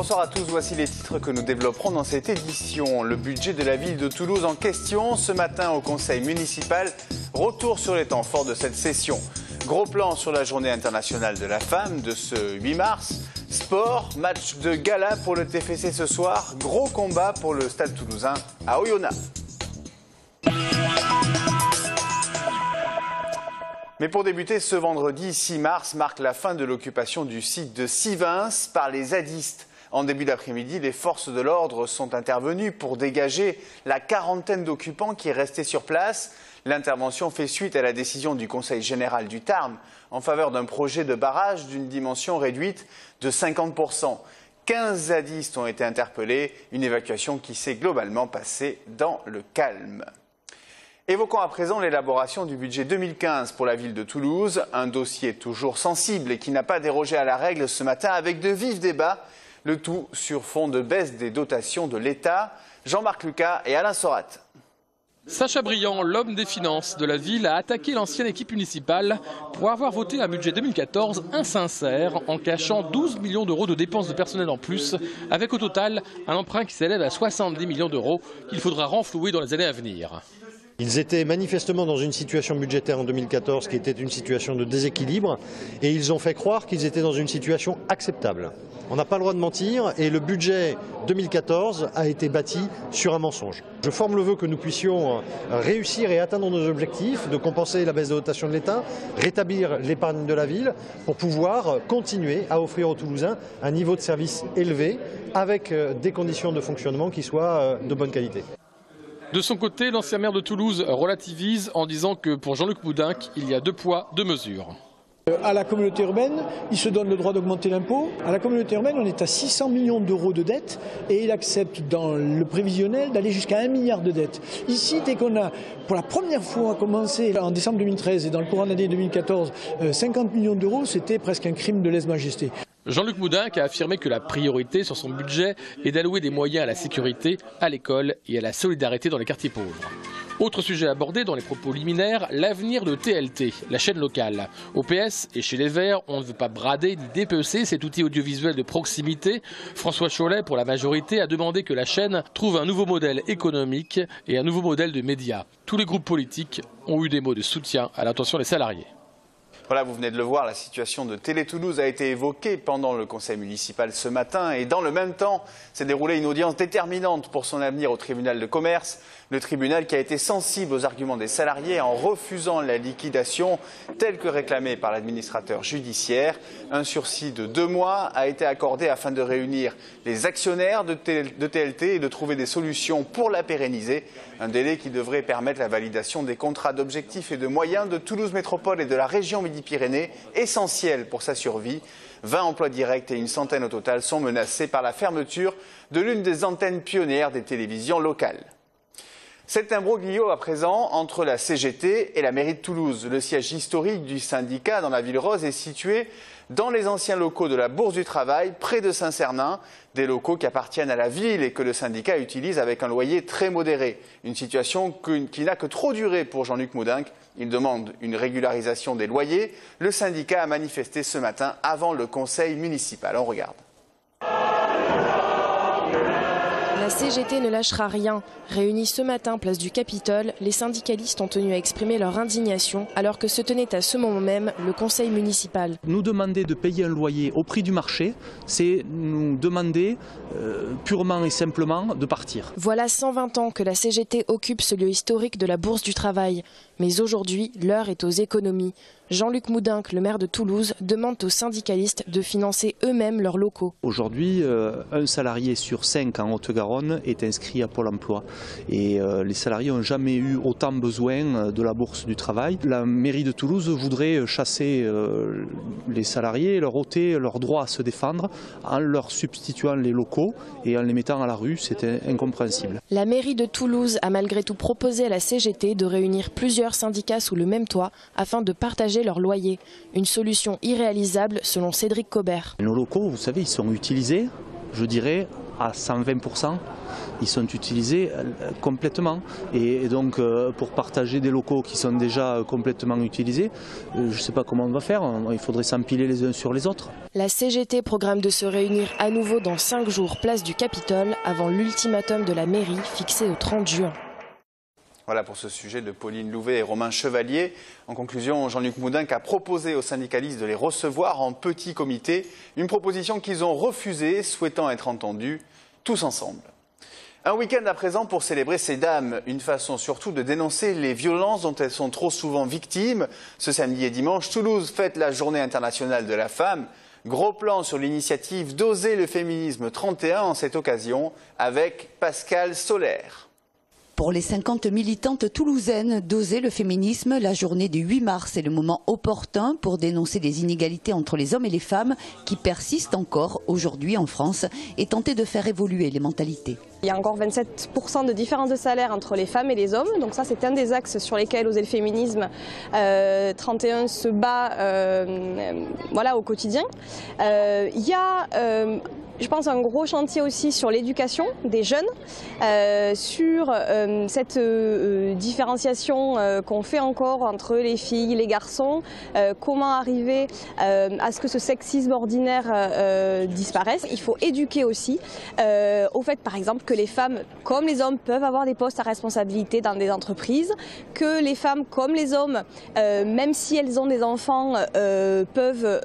Bonsoir à tous, voici les titres que nous développerons dans cette édition. Le budget de la ville de Toulouse en question. Ce matin au conseil municipal, retour sur les temps forts de cette session. Gros plan sur la journée internationale de la femme de ce 8 mars. Sport, match de gala pour le TFC ce soir. Gros combat pour le stade toulousain à Oyonnax. Mais pour débuter, ce vendredi 6 mars marque la fin de l'occupation du site de Sivins par les zadistes. En début d'après-midi, les forces de l'ordre sont intervenues pour dégager la quarantaine d'occupants qui restaient sur place. L'intervention fait suite à la décision du Conseil général du Tarn en faveur d'un projet de barrage d'une dimension réduite de 50%. 15 zadistes ont été interpellés, une évacuation qui s'est globalement passée dans le calme. Évoquons à présent l'élaboration du budget 2015 pour la ville de Toulouse, un dossier toujours sensible et qui n'a pas dérogé à la règle ce matin avec de vifs débats, le tout sur fond de baisse des dotations de l'État. Jean-Marc Lucas et Alain Sorat. Sacha Briand, l'homme des finances de la ville, a attaqué l'ancienne équipe municipale pour avoir voté un budget 2014 insincère en cachant 12 millions d'euros de dépenses de personnel en plus, avec au total un emprunt qui s'élève à 70 millions d'euros qu'il faudra renflouer dans les années à venir. Ils étaient manifestement dans une situation budgétaire en 2014 qui était une situation de déséquilibre et ils ont fait croire qu'ils étaient dans une situation acceptable. On n'a pas le droit de mentir et le budget 2014 a été bâti sur un mensonge. Je forme le vœu que nous puissions réussir et atteindre nos objectifs, de compenser la baisse de dotation de l'État, rétablir l'épargne de la ville pour pouvoir continuer à offrir aux Toulousains un niveau de service élevé avec des conditions de fonctionnement qui soient de bonne qualité. De son côté, l'ancien maire de Toulouse relativise en disant que pour Jean-Luc Moudenc, il y a 2 poids, 2 mesures. À la communauté urbaine, il se donne le droit d'augmenter l'impôt. À la communauté urbaine, on est à 600 millions d'euros de dettes et il accepte dans le prévisionnel d'aller jusqu'à 1 milliard de dettes. Ici, dès qu'on a pour la première fois commencé en décembre 2013 et dans le courant de l'année 2014, 50 millions d'euros, c'était presque un crime de lèse-majesté. Jean-Luc Moudenc a affirmé que la priorité sur son budget est d'allouer des moyens à la sécurité, à l'école et à la solidarité dans les quartiers pauvres. Autre sujet abordé dans les propos liminaires, l'avenir de TLT, la chaîne locale. Au PS et chez les Verts, on ne veut pas brader ni dépecer cet outil audiovisuel de proximité. François Chollet, pour la majorité, a demandé que la chaîne trouve un nouveau modèle économique et un nouveau modèle de médias. Tous les groupes politiques ont eu des mots de soutien à l'intention des salariés. Voilà, vous venez de le voir, la situation de Télé Toulouse a été évoquée pendant le conseil municipal ce matin et dans le même temps s'est déroulée une audience déterminante pour son avenir au tribunal de commerce. Le tribunal qui a été sensible aux arguments des salariés en refusant la liquidation telle que réclamée par l'administrateur judiciaire. Un sursis de 2 mois a été accordé afin de réunir les actionnaires de TLT et de trouver des solutions pour la pérenniser. Un délai qui devrait permettre la validation des contrats d'objectifs et de moyens de Toulouse Métropole et de la région Midi-Pyrénées, essentiel pour sa survie. 20 emplois directs et une centaine au total sont menacés par la fermeture de l'une des antennes pionnières des télévisions locales. C'est imbroglio à présent entre la CGT et la mairie de Toulouse. Le siège historique du syndicat dans la ville rose est situé dans les anciens locaux de la Bourse du Travail, près de Saint-Cernin, des locaux qui appartiennent à la ville et que le syndicat utilise avec un loyer très modéré. Une situation qui n'a que trop duré pour Jean-Luc Moudenc. Il demande une régularisation des loyers. Le syndicat a manifesté ce matin avant le conseil municipal. On regarde. La CGT ne lâchera rien. Réunis ce matin place du Capitole, les syndicalistes ont tenu à exprimer leur indignation alors que se tenait à ce moment même le conseil municipal. Nous demander de payer un loyer au prix du marché, c'est nous demander purement et simplement de partir. Voilà 120 ans que la CGT occupe ce lieu historique de la Bourse du Travail. Mais aujourd'hui, l'heure est aux économies. Jean-Luc Moudenc, le maire de Toulouse, demande aux syndicalistes de financer eux-mêmes leurs locaux. Aujourd'hui, un salarié sur 5 en Haute-Garonne est inscrit à Pôle emploi. Et les salariés n'ont jamais eu autant besoin de la Bourse du Travail. La mairie de Toulouse voudrait chasser les salariés, leur ôter leur droit à se défendre en leur substituant les locaux et en les mettant à la rue. C'est incompréhensible. La mairie de Toulouse a malgré tout proposé à la CGT de réunir plusieurs syndicats sous le même toit afin de partager leur loyer. Une solution irréalisable selon Cédric Cobert. Nos locaux, vous savez, ils sont utilisés, je dirais, à 120%. ils sont utilisés complètement. Et donc pour partager des locaux qui sont déjà complètement utilisés, je ne sais pas comment on va faire, il faudrait s'empiler les uns sur les autres. La CGT programme de se réunir à nouveau dans 5 jours place du Capitole avant l'ultimatum de la mairie fixé au 30 juin. Voilà pour ce sujet de Pauline Louvet et Romain Chevalier. En conclusion, Jean-Luc Moudinque a proposé aux syndicalistes de les recevoir en petit comité, une proposition qu'ils ont refusée, souhaitant être entendus tous ensemble. Un week-end à présent pour célébrer ces dames, une façon surtout de dénoncer les violences dont elles sont trop souvent victimes. Ce samedi et dimanche, Toulouse fête la Journée internationale de la femme. Gros plan sur l'initiative d'Oser le féminisme 31 en cette occasion avec Pascal Solaire. Pour les 50 militantes toulousaines d'Oser le féminisme, la journée du 8 mars est le moment opportun pour dénoncer les inégalités entre les hommes et les femmes qui persistent encore aujourd'hui en France et tenter de faire évoluer les mentalités. Il y a encore 27% de différence de salaire entre les femmes et les hommes, donc ça c'est un des axes sur lesquels Oser le féminisme 31 se bat voilà, au quotidien. Il y a je pense un gros chantier aussi sur l'éducation des jeunes, sur cette différenciation qu'on fait encore entre les filles et les garçons, comment arriver à ce que ce sexisme ordinaire disparaisse. Il faut éduquer aussi au fait par exemple que les femmes comme les hommes peuvent avoir des postes à responsabilité dans des entreprises, que les femmes comme les hommes, même si elles ont des enfants, peuvent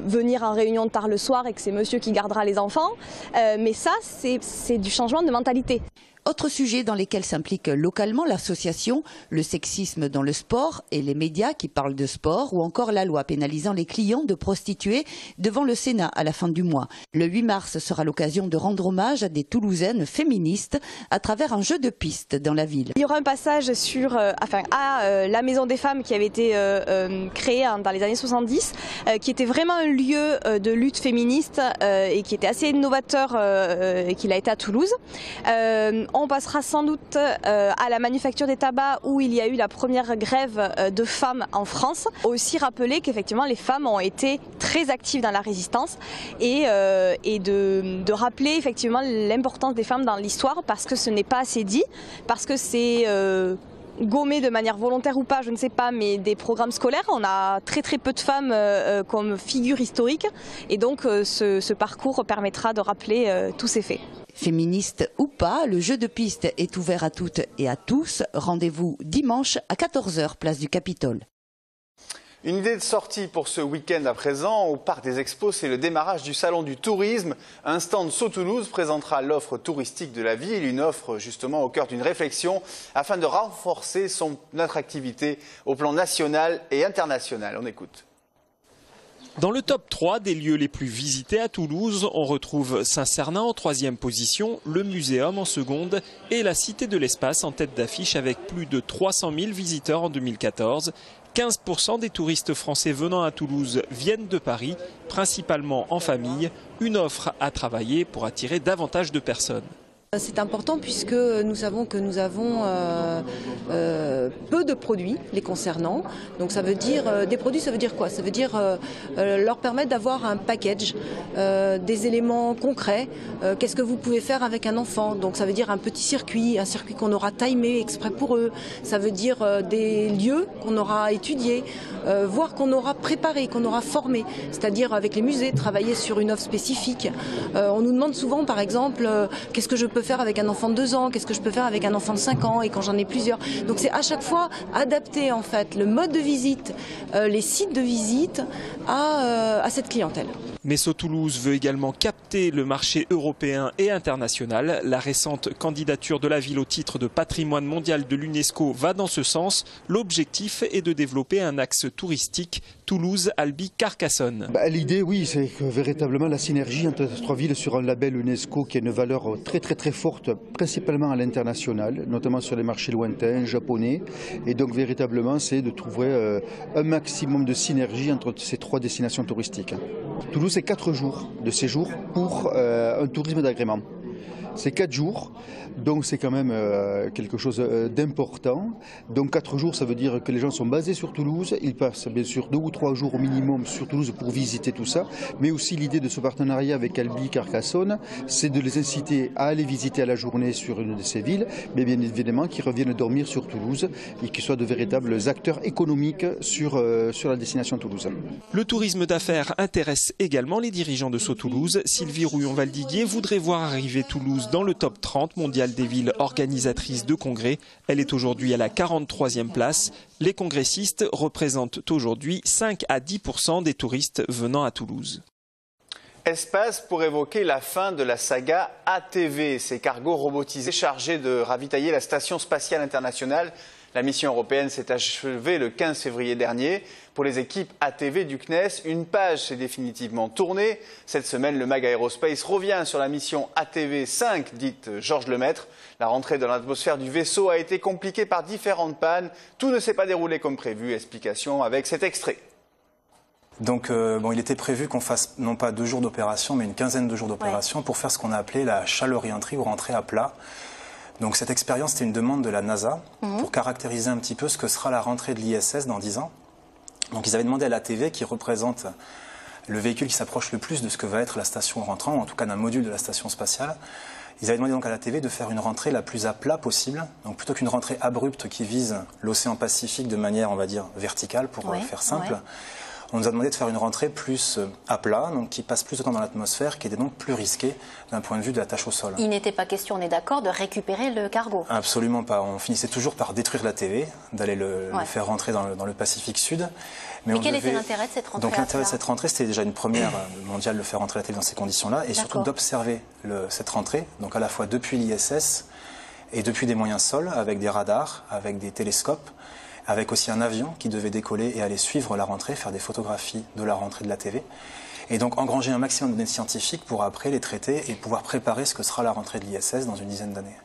venir en réunion tard le soir et que c'est monsieur qui gardera les enfants, mais ça c'est du changement de mentalité. Autre sujet dans lesquels s'implique localement l'association, le sexisme dans le sport et les médias qui parlent de sport ou encore la loi pénalisant les clients de prostituées devant le Sénat à la fin du mois. Le 8 mars sera l'occasion de rendre hommage à des Toulousaines féministes à travers un jeu de piste dans la ville. Il y aura un passage sur, à la Maison des Femmes qui avait été créée dans les années 70, qui était vraiment un lieu de lutte féministe et qui était assez novateur et qu'il a été à Toulouse. On passera sans doute à la manufacture des tabacs où il y a eu la première grève de femmes en France. Aussi rappeler qu'effectivement les femmes ont été très actives dans la résistance et de rappeler effectivement l'importance des femmes dans l'histoire parce que ce n'est pas assez dit, parce que c'est gommé de manière volontaire ou pas, je ne sais pas, mais des programmes scolaires, on a très peu de femmes comme figures historiques et donc ce parcours permettra de rappeler tous ces faits. Féministe ou pas, le jeu de piste est ouvert à toutes et à tous. Rendez-vous dimanche à 14 h, place du Capitole. Une idée de sortie pour ce week-end à présent au Parc des Expos, c'est le démarrage du Salon du Tourisme. Un stand SoToulouse présentera l'offre touristique de la ville, une offre justement au cœur d'une réflexion afin de renforcer son attractivité au plan national et international. On écoute. Dans le top 3 des lieux les plus visités à Toulouse, on retrouve Saint-Cernin en 3e position, le Muséum en seconde et la Cité de l'Espace en tête d'affiche avec plus de 300 000 visiteurs en 2014. 15% des touristes français venant à Toulouse viennent de Paris, principalement en famille. Une offre à travailler pour attirer davantage de personnes. C'est important puisque nous savons que nous avons peu de produits les concernant. Donc ça veut dire, des produits ça veut dire quoi? Ça veut dire leur permettre d'avoir un package, des éléments concrets. Qu'est-ce que vous pouvez faire avec un enfant? Donc ça veut dire un petit circuit, un circuit qu'on aura timé exprès pour eux. Ça veut dire des lieux qu'on aura étudiés, voire qu'on aura préparés, qu'on aura formés. C'est-à-dire avec les musées, travailler sur une offre spécifique. On nous demande souvent par exemple, qu'est-ce que je peux faire avec un enfant de 2 ans, qu'est-ce que je peux faire avec un enfant de 5 ans et quand j'en ai plusieurs. Donc c'est à chaque fois adapter en fait le mode de visite, les sites de visite à cette clientèle. Mais SoToulouse veut également capter le marché européen et international. La récente candidature de la ville au titre de patrimoine mondial de l'UNESCO va dans ce sens. L'objectif est de développer un axe touristique Toulouse-Albi-Carcassonne. L'idée, oui, c'est que véritablement la synergie entre ces 3 villes sur un label UNESCO qui a une valeur très forte, principalement à l'international, notamment sur les marchés lointains, japonais. Et donc véritablement, c'est de trouver un maximum de synergie entre ces 3 destinations touristiques. Toulouse, c'est 4 jours de séjour pour un tourisme d'agrément. C'est 4 jours, donc c'est quand même quelque chose d'important. Donc 4 jours, ça veut dire que les gens sont basés sur Toulouse. Ils passent bien sûr 2 ou 3 jours au minimum sur Toulouse pour visiter tout ça. Mais aussi l'idée de ce partenariat avec Albi Carcassonne, c'est de les inciter à aller visiter à la journée sur une de ces villes, mais bien évidemment qu'ils reviennent dormir sur Toulouse et qu'ils soient de véritables acteurs économiques sur la destination Toulouse. Le tourisme d'affaires intéresse également les dirigeants de Sceaux-Toulouse. Sylvie Rouillon-Valdiguier voudrait voir arriver Toulouse dans le top 30 mondial des villes organisatrices de congrès. Elle est aujourd'hui à la 43e place. Les congressistes représentent aujourd'hui 5 à 10% des touristes venant à Toulouse. Espace pour évoquer la fin de la saga ATV, ces cargos robotisés chargés de ravitailler la Station spatiale internationale. La mission européenne s'est achevée le 15 février dernier. Pour les équipes ATV du CNES, une page s'est définitivement tournée. Cette semaine, le MAG Aerospace revient sur la mission ATV 5, dite Georges Lemaître. La rentrée dans l'atmosphère du vaisseau a été compliquée par différentes pannes. Tout ne s'est pas déroulé comme prévu. Explication avec cet extrait. Donc il était prévu qu'on fasse non pas 2 jours d'opération, mais une quinzaine de jours d'opération pour faire ce qu'on a appelé la shallow re-entry ou rentrée à plat. Donc cette expérience, c'était une demande de la NASA pour caractériser un petit peu ce que sera la rentrée de l'ISS dans 10 ans. Donc ils avaient demandé à l'ATV, qui représente le véhicule qui s'approche le plus de ce que va être la station rentrant, ou en tout cas d'un module de la station spatiale. Ils avaient demandé donc à l'ATV de faire une rentrée la plus à plat possible, donc plutôt qu'une rentrée abrupte qui vise l'océan Pacifique de manière, on va dire, verticale, pour faire simple. On nous a demandé de faire une rentrée plus à plat, donc qui passe plus de temps dans l'atmosphère, qui était donc plus risquée d'un point de vue de la tâche au sol. Il n'était pas question, on est d'accord, de récupérer le cargo? Absolument pas. On finissait toujours par détruire l'ATV, d'aller le faire rentrer dans le Pacifique Sud. Mais quel était l'intérêt de cette rentrée? Donc l'intérêt de cette rentrée, c'était déjà une première mondiale de faire rentrer l'ATV dans ces conditions-là, et surtout d'observer cette rentrée, donc à la fois depuis l'ISS et depuis des moyens sols, avec des radars, avec des télescopes, avec aussi un avion qui devait décoller et aller suivre la rentrée, faire des photographies de la rentrée de l'ATV. Et donc engranger un maximum de données scientifiques pour après les traiter et pouvoir préparer ce que sera la rentrée de l'ISS dans une dizaine d'années.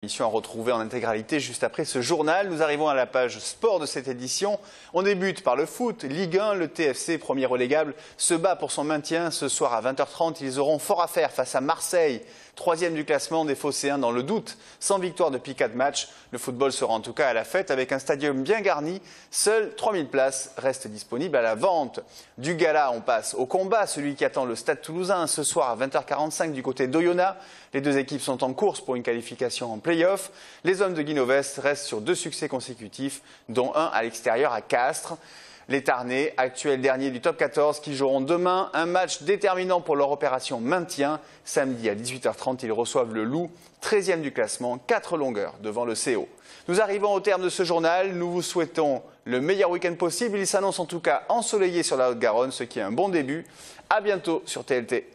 Émission à retrouver en intégralité juste après ce journal. Nous arrivons à la page sport de cette édition. On débute par le foot. Ligue 1, le TFC, premier relégable, se bat pour son maintien. Ce soir à 20h30, ils auront fort à faire face à Marseille. 3e du classement des Phocéens dans le doute. Sans victoire depuis 4 matchs, le football sera en tout cas à la fête avec un stadium bien garni. Seules 3000 places restent disponibles à la vente. Du gala, on passe au combat, celui qui attend le Stade Toulousain ce soir à 20h45 du côté d'Oyonnax. Les deux équipes sont en course pour une qualification en play-off. Les hommes de Guinovest restent sur 2 succès consécutifs, dont un à l'extérieur à Castres. Les Tarnais, actuels derniers du top 14, qui joueront demain un match déterminant pour leur opération maintien. Samedi à 18h30, ils reçoivent le Loup, 13e du classement, 4 longueurs devant le CO. Nous arrivons au terme de ce journal. Nous vous souhaitons le meilleur week-end possible. Il s'annonce en tout cas ensoleillé sur la Haute-Garonne, ce qui est un bon début. À bientôt sur TLT.